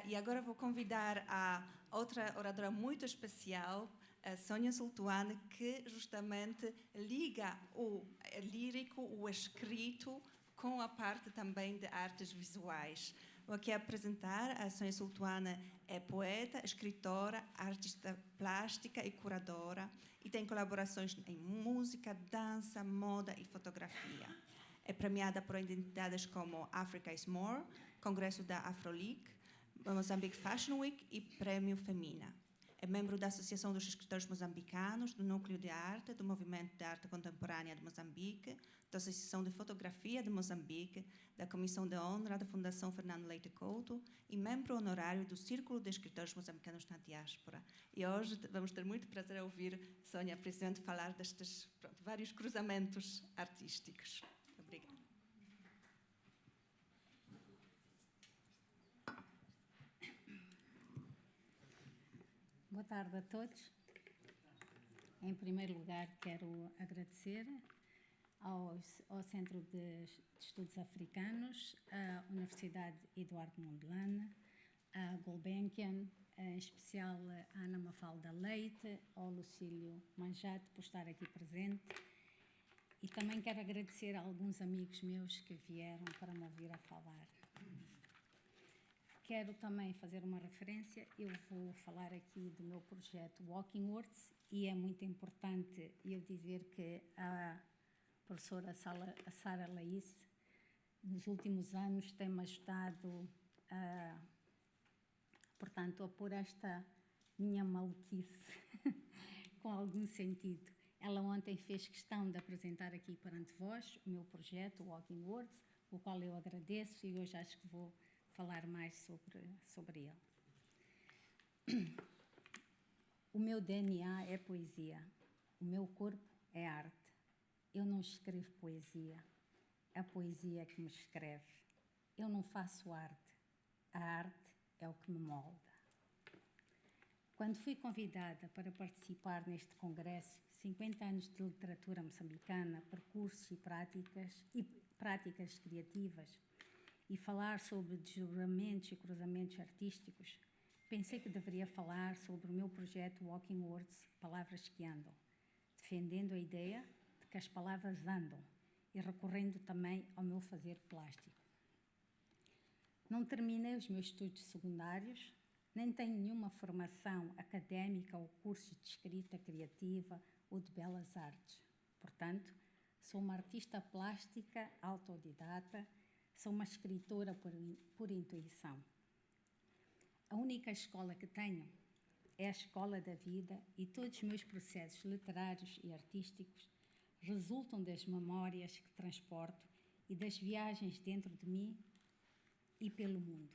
E agora vou convidar a outra oradora muito especial, a Sônia Sultana, que justamente liga o lírico, o escrito, com a parte também de artes visuais. Vou aqui apresentar a Sônia Sultana. É poeta, escritora, artista plástica e curadora, e tem colaborações em música, dança, moda e fotografia. É premiada por entidades como Africa is More, Congresso da Afroleague, Mozambique Fashion Week e Prêmio Femina. É membro da Associação dos Escritores Moçambicanos, do Núcleo de Arte, do Movimento de Arte Contemporânea de Moçambique, da Associação de Fotografia de Moçambique, da Comissão de Honra da Fundação Fernando Leite Couto e membro honorário do Círculo de Escritores Moçambicanos na Diáspora. E hoje vamos ter muito prazer a ouvir Sônia, precisamente, falar destes vários cruzamentos artísticos. Obrigada. Boa tarde a todos. Em primeiro lugar, quero agradecer ao Centro de Estudos Africanos, à Universidade Eduardo Mondlane, à Gulbenkian, em especial à Ana Mafalda Leite, ao Lucílio Manjato por estar aqui presente. E também quero agradecer a alguns amigos meus que vieram para me ouvir a falar. Quero também fazer uma referência. Eu vou falar aqui do meu projeto Walking Words e é muito importante eu dizer que a professora Sara Laís, nos últimos anos, tem-me ajudado portanto, a pôr esta minha maluquice com algum sentido. Ela ontem fez questão de apresentar aqui perante vós o meu projeto Walking Words, o qual eu agradeço e hoje acho que vou falar mais sobre ele. O meu DNA é poesia. O meu corpo é arte. Eu não escrevo poesia. A poesia é que me escreve. Eu não faço arte. A arte é o que me molda. Quando fui convidada para participar neste congresso, 50 anos de literatura moçambicana, percursos e práticas criativas, e falar sobre desdobramentos e cruzamentos artísticos, pensei que deveria falar sobre o meu projeto Walking Words, Palavras que Andam, defendendo a ideia de que as palavras andam e recorrendo também ao meu fazer plástico. Não terminei os meus estudos secundários, nem tenho nenhuma formação académica ou curso de escrita criativa ou de belas artes. Portanto, sou uma artista plástica autodidata. Sou uma escritora por intuição. A única escola que tenho é a escola da vida e todos os meus processos literários e artísticos resultam das memórias que transporto e das viagens dentro de mim e pelo mundo.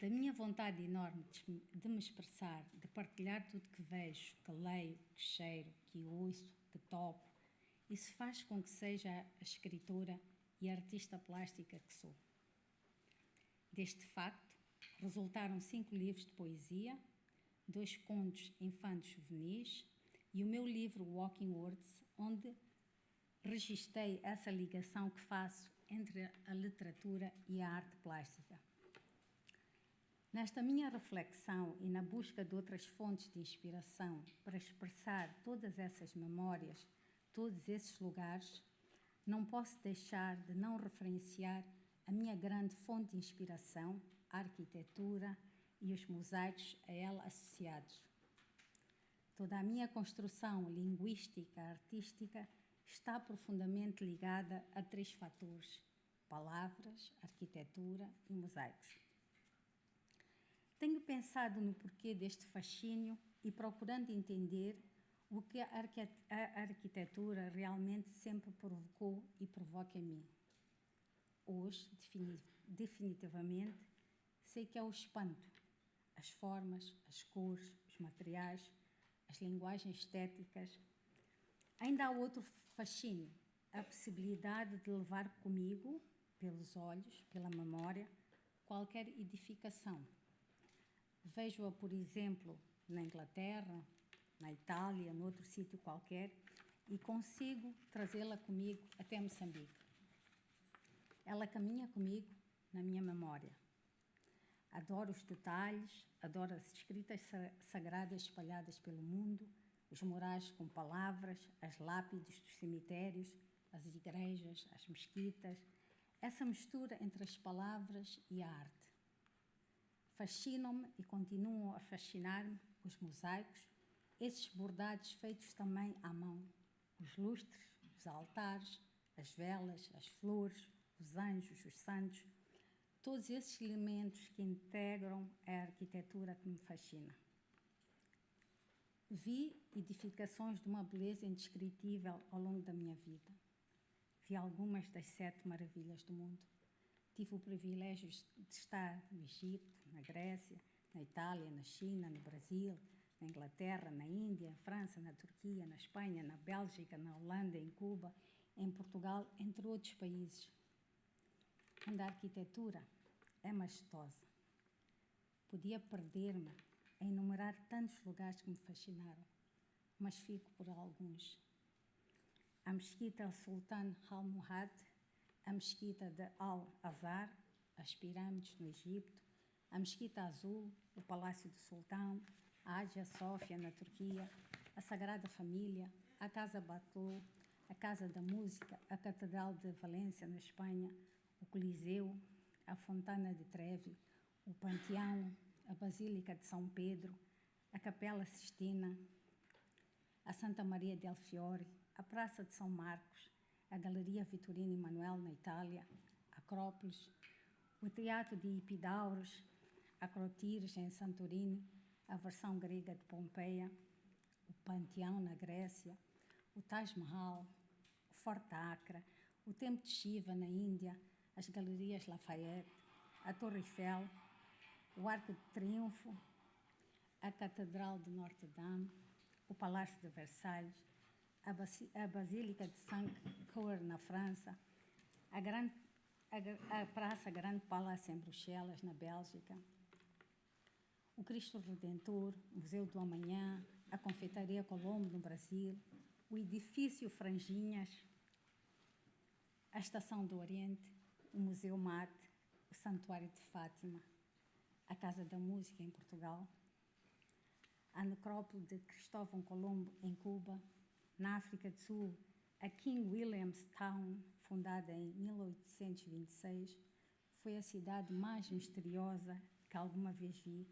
Da minha vontade enorme de me expressar, de partilhar tudo que vejo, que leio, que cheiro, que ouço, que toco, isso faz com que seja a escritora e a artista plástica que sou. Deste facto, resultaram 5 livros de poesia, 2 contos infantos juvenis e o meu livro Walking Words, onde registrei essa ligação que faço entre a literatura e a arte plástica. Nesta minha reflexão e na busca de outras fontes de inspiração para expressar todas essas memórias, todos esses lugares, não posso deixar de não referenciar a minha grande fonte de inspiração, a arquitetura e os mosaicos a ela associados. Toda a minha construção linguística, artística, está profundamente ligada a 3 fatores: palavras, arquitetura e mosaicos. Tenho pensado no porquê deste fascínio e procurando entender o que a arquitetura realmente sempre provocou e provoca em mim. Hoje, definitivamente, sei que é o espanto, as formas, as cores, os materiais, as linguagens estéticas. Ainda há outro fascínio, a possibilidade de levar comigo, pelos olhos, pela memória, qualquer edificação. Vejo-a, por exemplo, na Inglaterra, na Itália, noutro sítio qualquer, e consigo trazê-la comigo até Moçambique. Ela caminha comigo na minha memória. Adoro os detalhes, adoro as escritas sagradas espalhadas pelo mundo, os murais com palavras, as lápides dos cemitérios, as igrejas, as mesquitas, essa mistura entre as palavras e a arte. Fascinam-me e continuam a fascinar-me os mosaicos, esses bordados feitos também à mão, os lustres, os altares, as velas, as flores, os anjos, os santos, todos esses elementos que integram a arquitetura que me fascina. Vi edificações de uma beleza indescritível ao longo da minha vida. Vi algumas das 7 maravilhas do mundo. Tive o privilégio de estar no Egito, na Grécia, na Itália, na China, no Brasil, na Inglaterra, na Índia, na França, na Turquia, na Espanha, na Bélgica, na Holanda, em Cuba, em Portugal, entre outros países, onde a arquitetura é majestosa. Podia perder-me a enumerar tantos lugares que me fascinaram, mas fico por alguns. A Mesquita Sultan Al-Muhad, a Mesquita de Al-Azhar, as pirâmides no Egito, a Mesquita Azul, o Palácio do Sultão, a Hagia Sofia na Turquia, a Sagrada Família, a Casa Batlló, a Casa da Música, a Catedral de Valência na Espanha, o Coliseu, a Fontana de Trevi, o Panteão, a Basílica de São Pedro, a Capela Sistina, a Santa Maria del Fiore, a Praça de São Marcos, a Galeria Vittorino Emanuele na Itália, a Acrópolis, o Teatro de Epidauros, a Acrotires em Santorini, a versão grega de Pompeia, o Panteão na Grécia, o Taj Mahal, o Forte Accra, o Templo de Shiva na Índia, as Galerias Lafayette, a Torre Eiffel, o Arco de Triunfo, a Catedral de Notre-Dame, o Palácio de Versalhes, a Basílica de Saint-Cloud na França, a Praça Grande Palace em Bruxelas, na Bélgica, o Cristo Redentor, o Museu do Amanhã, a Confeitaria Colombo no Brasil, o Edifício Franjinhas, a Estação do Oriente, o Museu Mate, o Santuário de Fátima, a Casa da Música em Portugal, a Necrópole de Cristóvão Colombo em Cuba, na África do Sul, a King William's Town, fundada em 1826, foi a cidade mais misteriosa que alguma vez vi,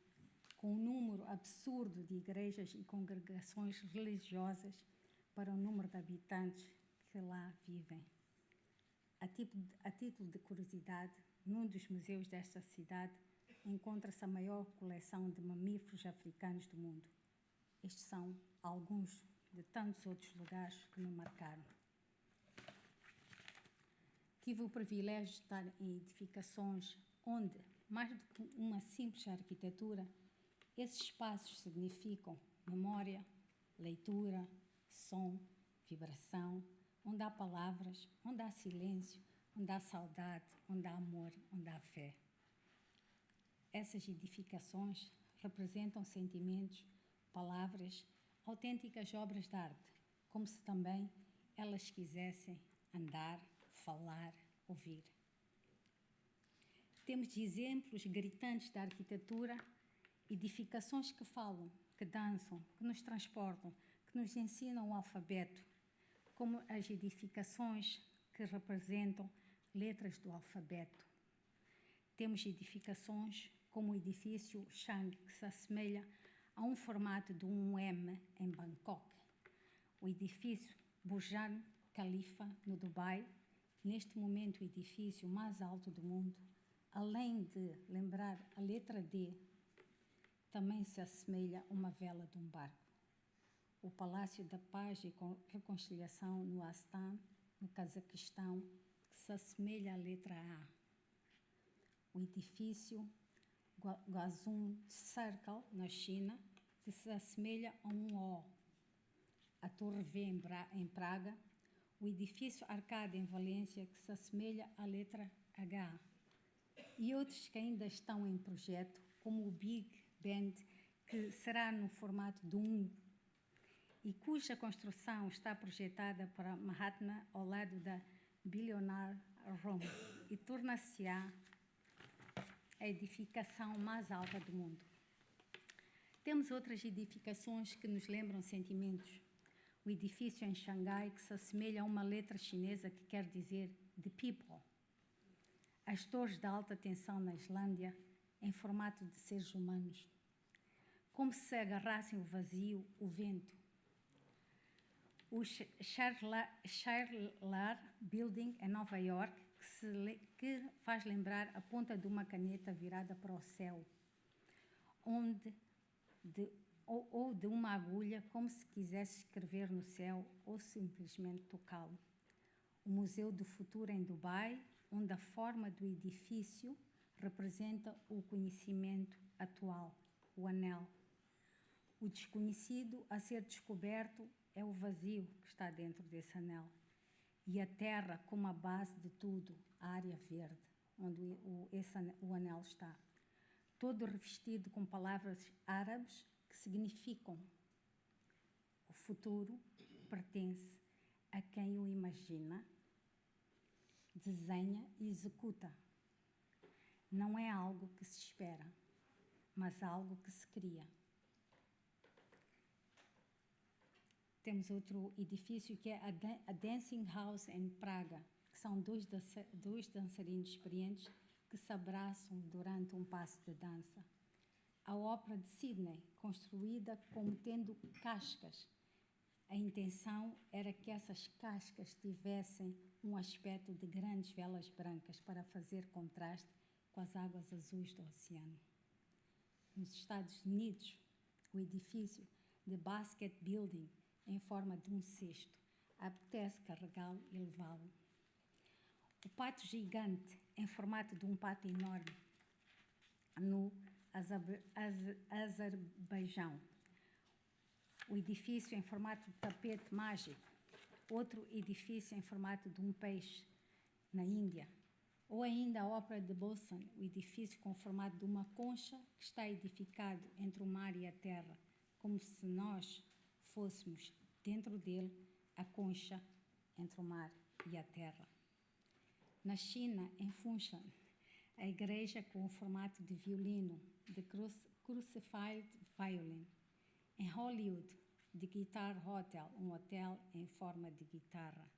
com um número absurdo de igrejas e congregações religiosas para o número de habitantes que lá vivem. A título de curiosidade, num dos museus desta cidade encontra-se a maior coleção de mamíferos africanos do mundo. Estes são alguns de tantos outros lugares que me marcaram. Tive o privilégio de estar em edificações onde, mais do que uma simples arquitetura, esses espaços significam memória, leitura, som, vibração, onde há palavras, onde há silêncio, onde há saudade, onde há amor, onde há fé. Essas edificações representam sentimentos, palavras, autênticas obras de arte, como se também elas quisessem andar, falar, ouvir. Temos de exemplos gritantes da arquitetura, edificações que falam, que dançam, que nos transportam, que nos ensinam o alfabeto, como as edificações que representam letras do alfabeto. Temos edificações como o edifício Chang, que se assemelha a um formato de um M em Bangkok. O edifício Burj Khalifa, no Dubai, neste momento o edifício mais alto do mundo, além de lembrar a letra D, também se assemelha a uma vela de um barco. O Palácio da Paz e Reconciliação no Astana, no Cazaquistão, que se assemelha à letra A. O edifício Guazhou Circle, na China, que se assemelha a um O. A Torre V em Praga, o edifício Arcade em Valência, que se assemelha à letra H. E outros que ainda estão em projeto, como o Big Ben, que será no formato de um e cuja construção está projetada para Manhattan ao lado da Billionaire Rome e tornar-se-á a edificação mais alta do mundo. Temos outras edificações que nos lembram sentimentos. O edifício em Xangai, que se assemelha a uma letra chinesa que quer dizer The People. As torres de alta tensão na Islândia, em formato de seres humanos. Como se agarrassem o vazio, o vento. O Charlar Building, em Nova York, que faz lembrar a ponta de uma caneta virada para o céu, ou de uma agulha, como se quisesse escrever no céu ou simplesmente tocá-lo. O Museu do Futuro em Dubai, onde a forma do edifício representa o conhecimento atual, o anel. O desconhecido a ser descoberto é o vazio que está dentro desse anel. E a terra como a base de tudo, a área verde, onde o anel está. Todo revestido com palavras árabes que significam o futuro pertence a quem o imagina, desenha e executa. Não é algo que se espera, mas algo que se cria. Temos outro edifício que é a Dancing House em Praga, que são dois dançarinos experientes que se abraçam durante um passo de dança. A Ópera de Sydney, construída como tendo cascas. A intenção era que essas cascas tivessem um aspecto de grandes velas brancas para fazer contraste com as águas azuis do oceano. Nos Estados Unidos, o edifício The Basket Building, em forma de um cesto, apetece carregá-lo e levá-lo. O pato gigante, em formato de um pato enorme, no Azerbaijão. O edifício em formato de tapete mágico. Outro edifício em formato de um peixe, na Índia. Ou ainda a Ópera de Boston, o edifício com o formato de uma concha que está edificado entre o mar e a terra, como se nós fôssemos, dentro dele, a concha entre o mar e a terra. Na China, em Funshan, a igreja com o formato de violino, de Crucified Violin. Em Hollywood, The Guitar Hotel, um hotel em forma de guitarra.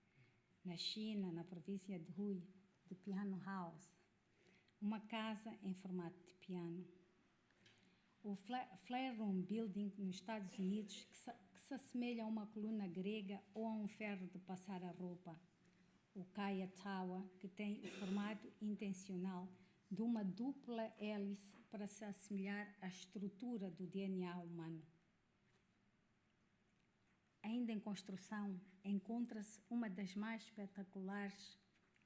Na China, na província de Hue, The Piano House, uma casa em formato de piano. O Flatiron Building, nos Estados Unidos, que se assemelha a uma coluna grega ou a um ferro de passar a roupa. O Kaya Tower, que tem o formato intencional de uma dupla hélice para se assemelhar à estrutura do DNA humano. Ainda em construção, encontra-se uma das mais espetaculares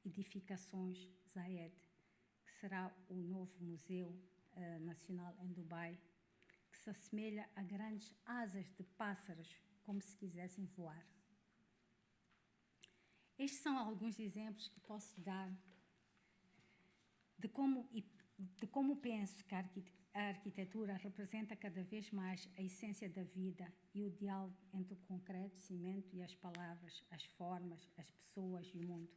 edificações, Zayed, que será o novo Museu Nacional em Dubai, que se assemelha a grandes asas de pássaros, como se quisessem voar. Estes são alguns exemplos que posso dar de como penso que a arquitetura representa cada vez mais a essência da vida e o diálogo entre o concreto, cimento e as palavras, as formas, as pessoas e o mundo.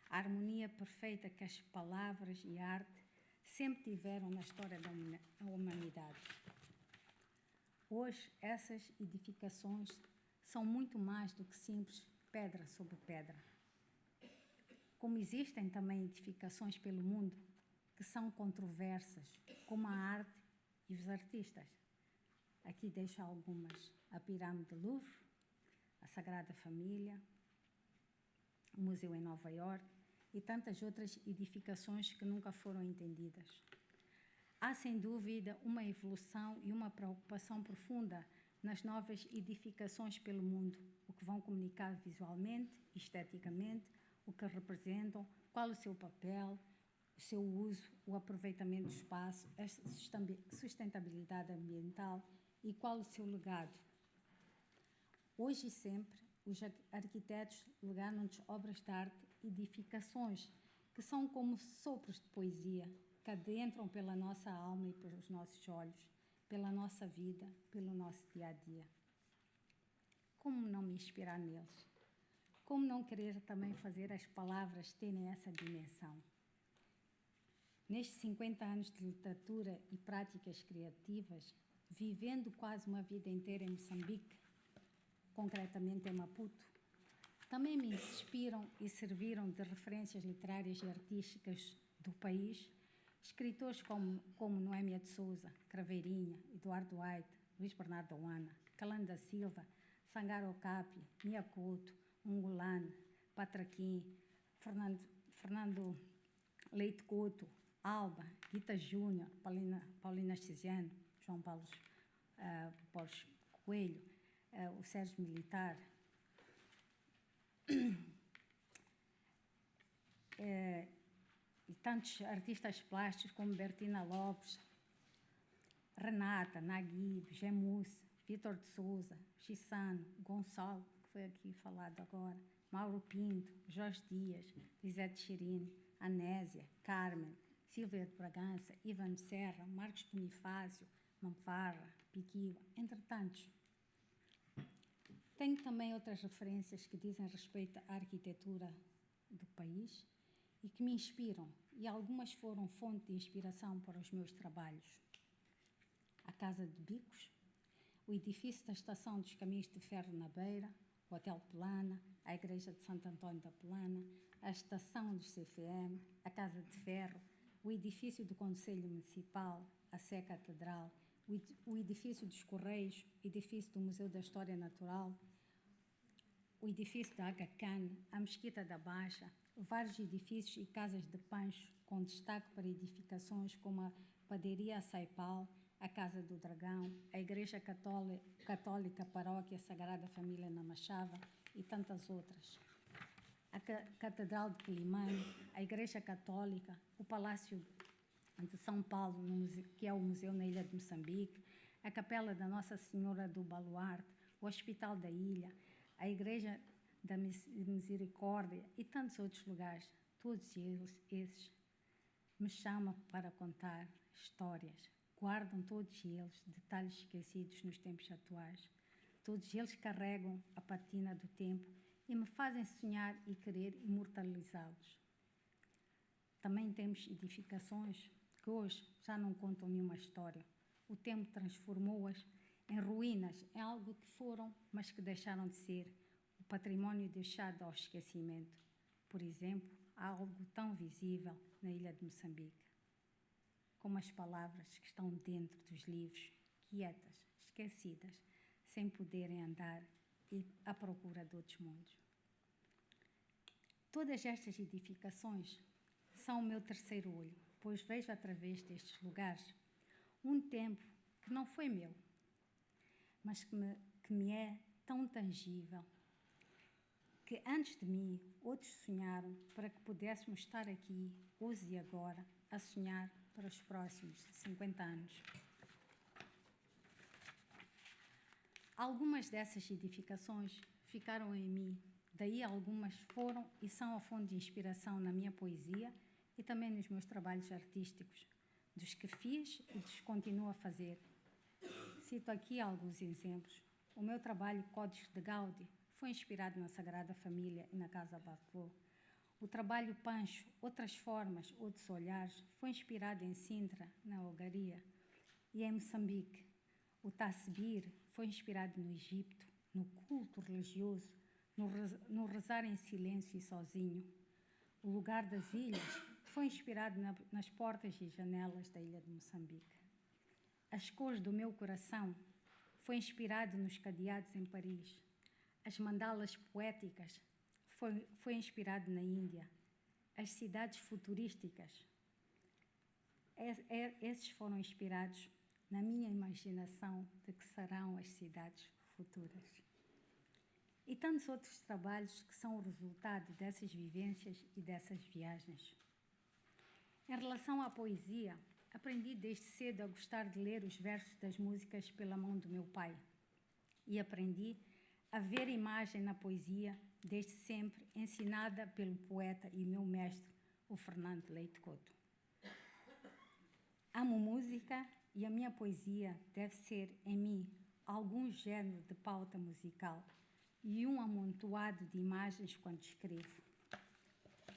A harmonia perfeita que as palavras e a arte sempre tiveram na história da humanidade. Hoje, essas edificações são muito mais do que simples pedra sobre pedra. Como existem também edificações pelo mundo que são controversas, como a arte e os artistas. Aqui deixo algumas: a Pirâmide do Louvre, a Sagrada Família, o Museu em Nova Iorque e tantas outras edificações que nunca foram entendidas. Há, sem dúvida, uma evolução e uma preocupação profunda nas novas edificações pelo mundo, o que vão comunicar visualmente, esteticamente, o que representam, qual o seu papel, o seu uso, o aproveitamento do espaço, a sustentabilidade ambiental e qual o seu legado. Hoje e sempre, os arquitetos legaram-nos obras de arte, edificações, que são como sopros de poesia, que adentram pela nossa alma e pelos nossos olhos, pela nossa vida, pelo nosso dia-a-dia. Como não me inspirar neles? Como não querer também fazer as palavras terem essa dimensão? Nestes 50 anos de literatura e práticas criativas, vivendo quase uma vida inteira em Moçambique, concretamente em Maputo, também me inspiram e serviram de referências literárias e artísticas do país escritores como Noémia de Souza, Craveirinha, Eduardo White, Luís Bernardo Oana, Calando da Silva, Sangaro Okapi, Mia Couto, Ungulane, Patraquim, Fernando Leite Couto, Alba, Guita Júnior, Paulina Cisiano, João Paulo Borges Coelho, o Sérgio Militar, e tantos artistas plásticos como Bertina Lopes, Renata, Naguib, Gemus, Vítor de Souza, Chissano, Gonçalo, que foi aqui falado agora, Mauro Pinto, Jorge Dias, Lisete Chirine, Anésia, Carmen, Silvia de Bragança, Ivan Serra, Marcos Bonifácio, Mamfarra, Piquiwa, entre tantos. Tenho também outras referências que dizem respeito à arquitetura do país e que me inspiram, e algumas foram fonte de inspiração para os meus trabalhos. A Casa de Bicos, o edifício da Estação dos Caminhos de Ferro na Beira, o Hotel Plana, a Igreja de Santo Antônio da Plana, a Estação dos CFM, a Casa de Ferro, o edifício do Conselho Municipal, a Sé Catedral, o edifício dos Correios, o edifício do Museu da História Natural, o edifício da Aga Khan, a Mesquita da Baixa, vários edifícios e casas de pancho, com destaque para edificações como a Padaria Saipal, a Casa do Dragão, a Igreja Católica Paróquia Sagrada Família na Machava e tantas outras. A Catedral de Quilimane, a Igreja Católica, o Palácio de São Paulo, que é o Museu na Ilha de Moçambique, a Capela da Nossa Senhora do Baluarte, o Hospital da Ilha, a Igreja da Misericórdia e tantos outros lugares. Todos esses me chamam para contar histórias. Guardam todos eles detalhes esquecidos nos tempos atuais. Todos eles carregam a patina do tempo e me fazem sonhar e querer imortalizá-los. Também temos edificações que hoje já não contam nenhuma história. O tempo transformou-as em ruínas, em algo que foram, mas que deixaram de ser, o património deixado ao esquecimento. Por exemplo, há algo tão visível na ilha de Moçambique, como as palavras que estão dentro dos livros, quietas, esquecidas, sem poderem andar e à procura de outros mundos. Todas estas edificações são o meu terceiro olho, pois vejo através destes lugares um tempo que não foi meu, mas que me é tão tangível, que antes de mim outros sonharam para que pudéssemos estar aqui, hoje e agora, a sonhar para os próximos 50 anos. Algumas dessas edificações ficaram em mim, daí algumas foram e são a fonte de inspiração na minha poesia e também nos meus trabalhos artísticos, dos que fiz e dos que continuo a fazer. Cito aqui alguns exemplos. O meu trabalho Códigos de Gaudí foi inspirado na Sagrada Família e na Casa Batlló. O trabalho Pancho, Outras Formas, Outros Olhares, foi inspirado em Sintra, na Algaria, e em Moçambique. O Tassebir foi inspirado no Egito, no culto religioso, no rezar em silêncio e sozinho. O Lugar das Ilhas foi inspirado nas portas e janelas da ilha de Moçambique. As Cores do Meu Coração foi inspirado nos cadeados em Paris. As mandalas poéticas foi inspirado na Índia. As cidades futurísticas, esses foram inspirados na minha imaginação de que serão as cidades futuras. E tantos outros trabalhos que são o resultado dessas vivências e dessas viagens. Em relação à poesia, aprendi desde cedo a gostar de ler os versos das músicas pela mão do meu pai. E aprendi a ver imagem na poesia desde sempre, ensinada pelo poeta e meu mestre, o Fernando Leite Couto. Amo música e a minha poesia deve ser, em mim, algum género de pauta musical e um amontoado de imagens quando escrevo.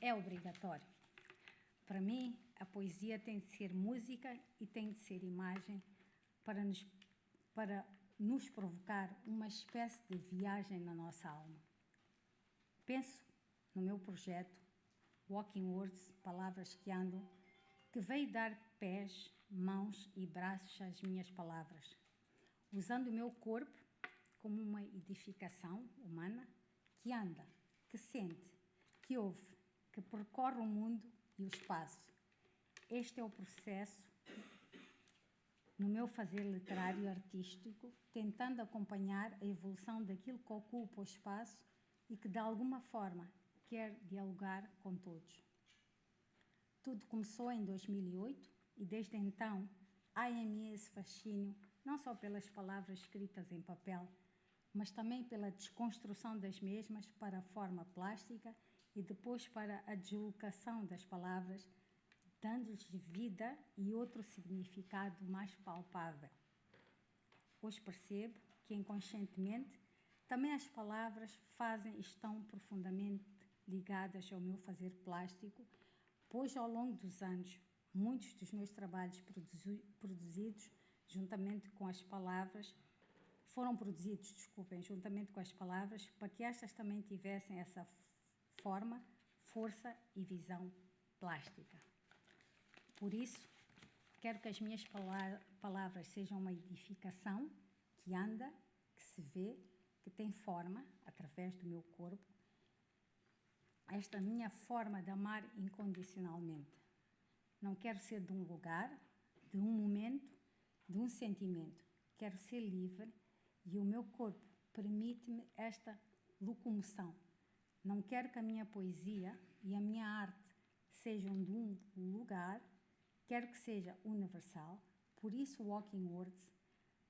É obrigatório. Para mim, A poesia tem de ser música e tem de ser imagem para nos provocar uma espécie de viagem na nossa alma. Penso no meu projeto, Walking Words, Palavras que Andam, que veio dar pés, mãos e braços às minhas palavras, usando o meu corpo como uma edificação humana que anda, que sente, que ouve, que percorre o mundo e o espaço. Este é o processo no meu fazer literário e artístico, tentando acompanhar a evolução daquilo que ocupa o espaço e que, de alguma forma, quer dialogar com todos. Tudo começou em 2008 e, desde então, há em mim esse fascínio, não só pelas palavras escritas em papel, mas também pela desconstrução das mesmas para a forma plástica e depois para a deslocação das palavras, dando-lhes vida e outro significado mais palpável. Hoje percebo que, inconscientemente, também as palavras fazem e estão profundamente ligadas ao meu fazer plástico, pois, ao longo dos anos, muitos dos meus trabalhos produzidos juntamente com as palavras, juntamente com as palavras, para que estas também tivessem essa forma, força e visão plástica. Por isso, quero que as minhas palavras sejam uma edificação que anda, que se vê, que tem forma, através do meu corpo, esta minha forma de amar incondicionalmente. Não quero ser de um lugar, de um momento, de um sentimento. Quero ser livre e o meu corpo permite-me esta locomoção. Não quero que a minha poesia e a minha arte sejam de um lugar, quero que seja universal. Por isso, Walking Words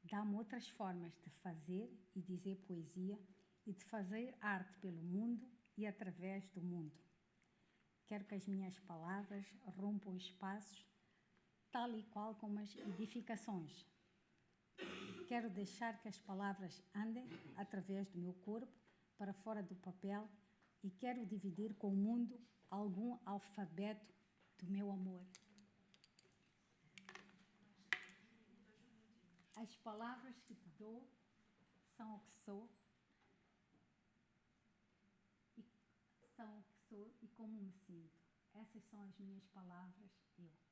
dá-me outras formas de fazer e dizer poesia e de fazer arte pelo mundo e através do mundo. Quero que as minhas palavras rompam espaços, tal e qual como as edificações. Quero deixar que as palavras andem através do meu corpo para fora do papel e quero dividir com o mundo algum alfabeto do meu amor. As palavras que te dou são o que sou, e como me sinto. Essas são as minhas palavras, eu.